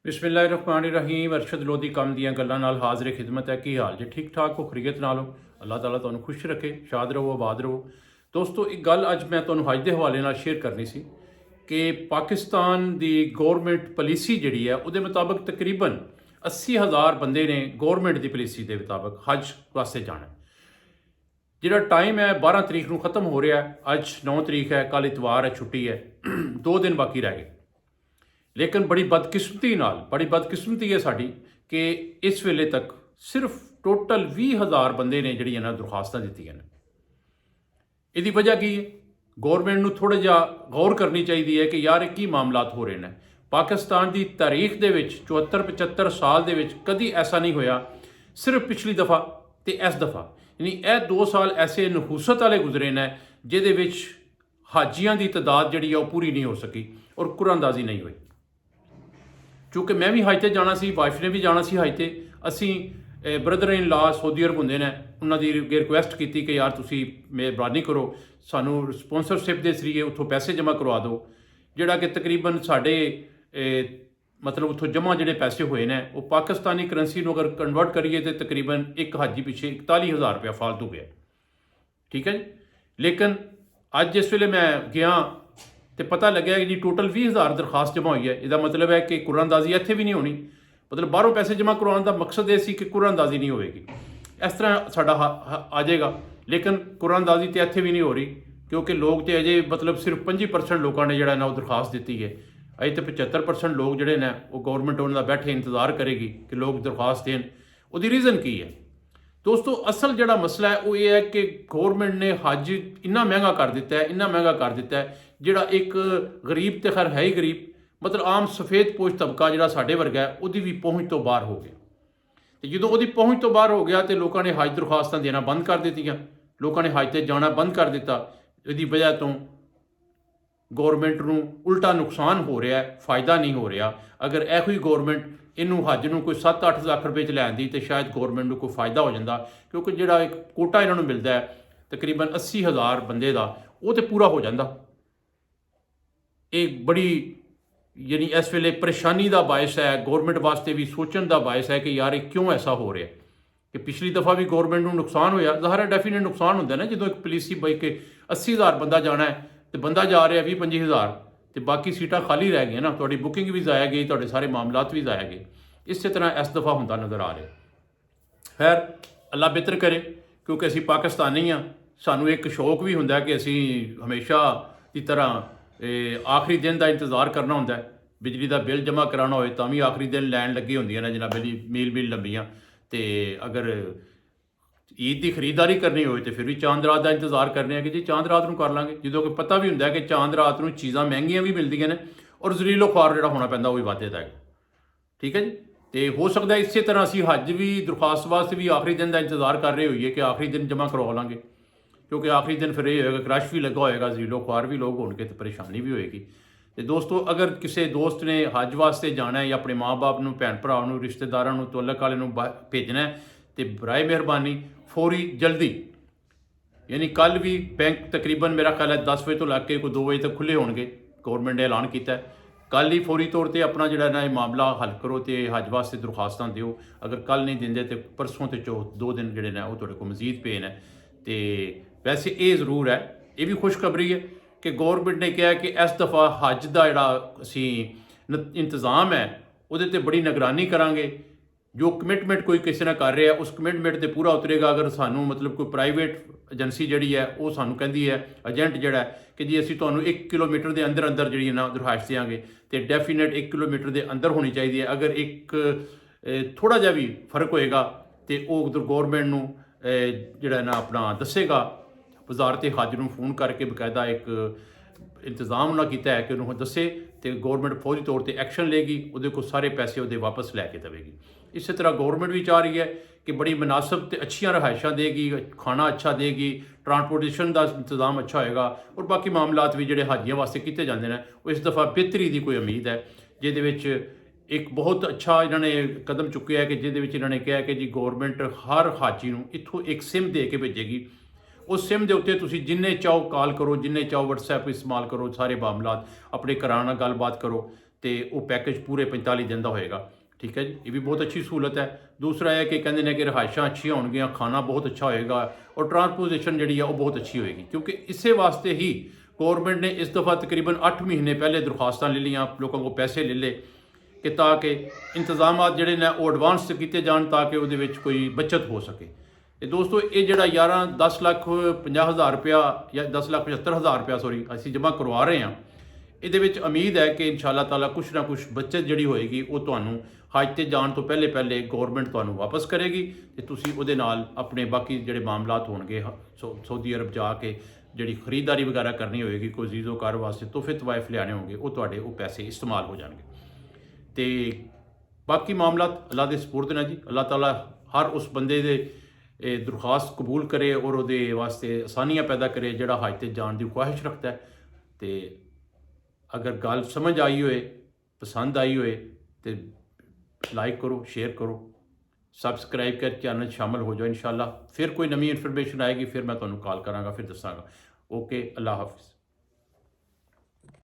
बिस्मिल्लाहिर्रहमानिर्रहीम। अरशद लोधी कम दियां गल्लां नाल हाज़िर खिदमत है। की हाल जे ठीक ठाक हो, खरीयत नाल हो? अल्लाह ताला तुहानूं खुश रखे, शाद रहो, आबाद रहो। दोस्तों, एक गल अज मैं तुहानूं हज के हवाले नाल शेयर करनी सी कि पाकिस्तान की गौरमेंट पॉलिसी जिहड़ी है उहदे मुताबिक तकरीबन 80,000 बंदे ने गौरमेंट की पॉलिसी के मुताबिक हज वास्ते जाना। जिहड़ा टाइम है 12 तरीक नूं खत्म हो रहा है। अज 9 तरीक है, कल इतवार है, छुट्टी है, 2 दिन बाकी रह गए। लेकिन बड़ी बदकिस्मती है साड़ी कि इस वेले तक सिर्फ टोटल 20,000 बंदे ने जिहड़ियां ना दरखास्तां दित्तियां ने। इसकी वजह की है? गौरमेंट नूं थोड़ा जिहा गौर करनी चाहिए है कि यार की मामलात हो रहे हैं। पाकिस्तान की तारीख के 74-75 साल के कभी ऐसा नहीं होया, सिर्फ पिछली दफ़ा तो इस दफ़ा, यानी यह 2 साल ऐसे नहूसत वाले गुजरे ने जिहदे विच हाजियां की तादाद जिहड़ी है पूरी नहीं हो सकी और कुरानंदाजी नहीं हुई। चूँकि मैं भी हज ते जाना सी, वाइफ ने भी जाना सी हज ते। असी ब्रदर इन लॉ सऊदी अरब होंदे ने, उन्होंने रिक्वेस्ट की कि यार तुसी मेहरबानी करो, सानू स्पॉन्सरशिप के जरिए उतों पैसे जमा करवा दो, जोड़ा कि तकरीबन साढ़े मतलब उतों जमा जोड़े पैसे हुए हैं वो पाकिस्तानी करंसी अगर कन्वर्ट करिए तो तकरीबन एक हाजी पिछे 41,000 रुपया फालतू गया। ठीक है जी। लेकिन अज जिस वेले मैं गया तो पता लग्या कि जी टोटल 20,000 दरखास्त जमा हुई है। इसका मतलब है कि कुरानंदाजी इत्थे भी नहीं होनी, मतलब बाहरों पैसे जमा करवाने का मकसद यह सी कि कुरानंदाजी नहीं होगी। इस तरह साडा आ जाएगा, लेकिन कुरानंदाजी तो इत्थे भी नहीं हो रही क्योंकि लोग तो अजे मतलब सिर्फ 25% लोगों ने जोड़ा ना वो दरखास्त दी है। अजे तो 75% लोग जोड़े ने वो गौरमेंट उन्होंने बैठे इंतजार करेगी कि लोग दरखास्त देन। वो रीज़न की है दोस्तों? असल जोड़ा मसला है वो ये है कि गौरमेंट ने हज इन्ना महंगा कर दिता है, इन्ना महंगा कर दिता है, जोड़ा एक गरीब तो खैर है ही गरीब, मतलब आम सफ़ेद पोश तबका जोड़ा साढ़े वर्गा है वो भी पहुँच तो बाहर हो गया। तो जो वो पहुँच तो बाहर हो गया तो लोगों ने हज दरखास्तां देना बंद कर दित्तियां, लोगों ने हज ते जाना बंद कर दिता। इसकी वजह तो गौरमेंट नूं उल्टा नुकसान हो रहा है, फायदा नहीं हो रहा। अगर यही गौरमेंट इनू हज नूं कोई 7-8 लाख रुपए च लैंदी तो शायद गौरमेंट नूं कोई फायदा हो जाता, क्योंकि जोड़ा एक कोटा इन्होंने मिलता है तकरीबन 80,000 बंदे का वो तो पूरा हो जाता। एक बड़ी यानी इस वेले परेशानी का बायस है, गौरमेंट वास्ते भी सोचने का बायस है कि यार ये क्यों ऐसा हो रहा है। कि पिछली दफ़ा भी गौरमेंट को नुकसान होया, ज़ाहिर है डेफिनेट नुकसान होंगे ना, जो एक पॉलिसी बई के 80,000 बंदा जाना है तो बंदा जा रहा है 20-25,000 तो बाकी सीटां खाली रह गई ना, थोड़ी बुकिंग भी जाया गई, थोड़े सारे मामलात भी जाया गए। इस तरह इस दफ़ा होंदा नज़र आ रहा। खैर अल्लाह बेहतर करे, क्योंकि असी पाकिस्तानी हाँ, सानू एक शौक भी होंदा कि असी हमेशा की तरह आखिरी दिन का इंतज़ार करना होंदा है। बिजली का बिल जमा कराना होए तां भी आखिरी दिन लैन लगी होंदी ने जनाब जी, मील लंबियां। तो अगर ईद की खरीदारी करनी हो तो फिर भी चांद रात का इंतजार करने कि जी चांद रात को कर लाँगे, जो कि पता भी होंगे कि चांद रात को चीज़ां महंगियां भी मिलदियां ने और जरीलो ख्वार जो होना पैंदा वो भी वाधे दा है। ठीक है जी। तो हो सकता है इस तरह असी हज भी दरखास्त वास्ते भी आखिरी दिन का इंतजार कर रहे होइए कि आखिरी दिन जमा करवा लाँगे, क्योंकि आखिरी दिन फिर ये होगा क्रश भी लगा होएगा, जरीलो ख्वार भी लोग होंगे तो परेशानी भी होएगी। तो दोस्तों, अगर किसी दोस्त ने हज वास्ते जाना है या अपने माँ बाप नूं, भैन भरा नूं, रिश्तेदारां नूं, तुअल्लक वाले नूं भेजना है तो बराए मेहरबानी फौरी जल्दी, यानी कल भी बैंक तकरीबन मेरा ख्याल है 10 बजे तो लग के कोई 2 बजे तक खुले होंगे। गौरमेंट ने ऐलान किया है कल ही फौरी तौर पर अपना जोड़ा ना मामला हल करो तो हज वास्ते दरखास्तां दिओ। अगर कल नहीं देंगे तो परसों तो चौथ 2 दिन जोड़े ने वो तुहाडे कोल मजीद पे ने। तो वैसे ये जरूर है, ये भी खुशखबरी है कि गौरमेंट ने कहा कि इस दफ़ा हज का जोड़ा असी इंतज़ाम है वो बड़ी निगरानी करांगे। जो कमिटमेंट कोई किसी ने कर रहा है उस कमिटमेंट से पूरा उतरेगा। अगर सानू मतलब कोई प्राइवेट एजेंसी जी है वो सानू कहती है, एजेंट जोड़ा है कि जी असी तुहानू 1 किलोमीटर के अंदर अंदर जी ना रिहाइश देंगे, तो डेफिनेट 1 किलोमीटर के अंदर होनी चाहिए। अगर एक थोड़ा जहा भी फर्क होएगा तो वो गौरमेंट नू जोड़ा ना अपना दसेगा, वजारत हज नूं फोन करके बकायदा एक इंतजाम उन्होंने किया है कि उन्होंने दसे तो गौरमेंट फौरी तौर पर एक्शन लेगी, वो को सारे पैसे वो वापस लैके देगी। इस तरह गौरमेंट भी चाह रही है कि बड़ी मुनासिब तो अच्छियाँ रहायशा देगी, खाना अच्छा देगी, ट्रांसपोर्टेशन का इंतजाम अच्छा होएगा और बाकी मामलात भी जोड़े हाजियों वास्ते किए जाते हैं वो इस दफ़ा बेहतरी की कोई उम्मीद है। जिहदे एक बहुत अच्छा इन्होंने कदम चुकया है कि जिहदे इन्होंने कहा कि जी गौरमेंट हर हाजी नूं इत्थों एक सिम दे के भेजेगी। उस सिम के उत्ते तुसीं जिन्ने चाहो कॉल करो, जिन्ने चाहो व्हाट्सएप इस्तेमाल करो, सारे मामलात अपने घरां नाल गलबात करो ਤੇ ਉਹ ਪੈਕੇਜ ਪੂਰੇ 45 ਦਿਨ ਦਾ ਹੋਏਗਾ। ਠੀਕ ਹੈ ਜੀ, ਇਹ ਵੀ ਬਹੁਤ ਅੱਛੀ ਸਹੂਲਤ ਹੈ। ਦੂਸਰਾ ਇਹ ਕਿ ਕਹਿੰਦੇ ਨੇ ਕਿ ਰਿਹਾਇਸ਼ਾਂ ਅੱਛੀਆਂ ਹੋਣਗੀਆਂ, ਖਾਣਾ ਬਹੁਤ ਅੱਛਾ ਹੋਏਗਾ ਔਰ ਟਰਾਂਸਪੋਰਟੇਸ਼ਨ ਜਿਹੜੀ ਆ ਉਹ ਬਹੁਤ ਅੱਛੀ ਹੋਏਗੀ। ਕਿਉਂਕਿ ਇਸੇ ਵਾਸਤੇ ਹੀ गवर्नमेंट ने इस दफ़ा तकरीबन 8 महीने पहले दरख्वास्त ले लिया, लोगों को पैसे ले ले कि ताकि इंतजाम जोड़े ने वो एडवांस से किए जान ताकि वो कोई बचत हो सके। तो दोस्तों ये जड़ा 10,50,000 रुपया या 10,75,000 रुपया सॉरी असी जमा करवा रहे हैं, ये उम्मीद है कि इंशाअल्लाह ताला कुछ ना कुछ बचत जी होएगी वो तुहानू हज ते जान तो पहले पहले गवर्नमेंट तुहानू वापस करेगी तो तुसी उहदे नाल अपने बाकी जोड़े मामलात होणगे सऊदी अरब जाके जी खरीदारी वगैरह करनी होएगी, कोई जीज़ो कार वास्ते तोहफे तवाइफ लियाने होंगे वो तुहाडे वो पैसे इस्तेमाल हो जाएंगे। तो बाकी मामलात अल्लाह के सपुर्द ने जी। अल्लाह ताला हर उस बंदे दे दरख्वास्त कबूल करे और वो वास्ते आसानियाँ पैदा करे जिहड़ा हज ते जान की ख्वाहिश रखता है। तो अगर गल समझ आई होए, पसंद आई होए तो लाइक करो, शेयर करो, सबसक्राइब कर चैनल शामिल हो जाओ। इंशाअल्लाह फिर कोई नवी इन्फॉर्मेशन आएगी फिर मैं तुहानू कॉल करांगा, फिर दसांगा। ओके, अल्लाह हाफिज़।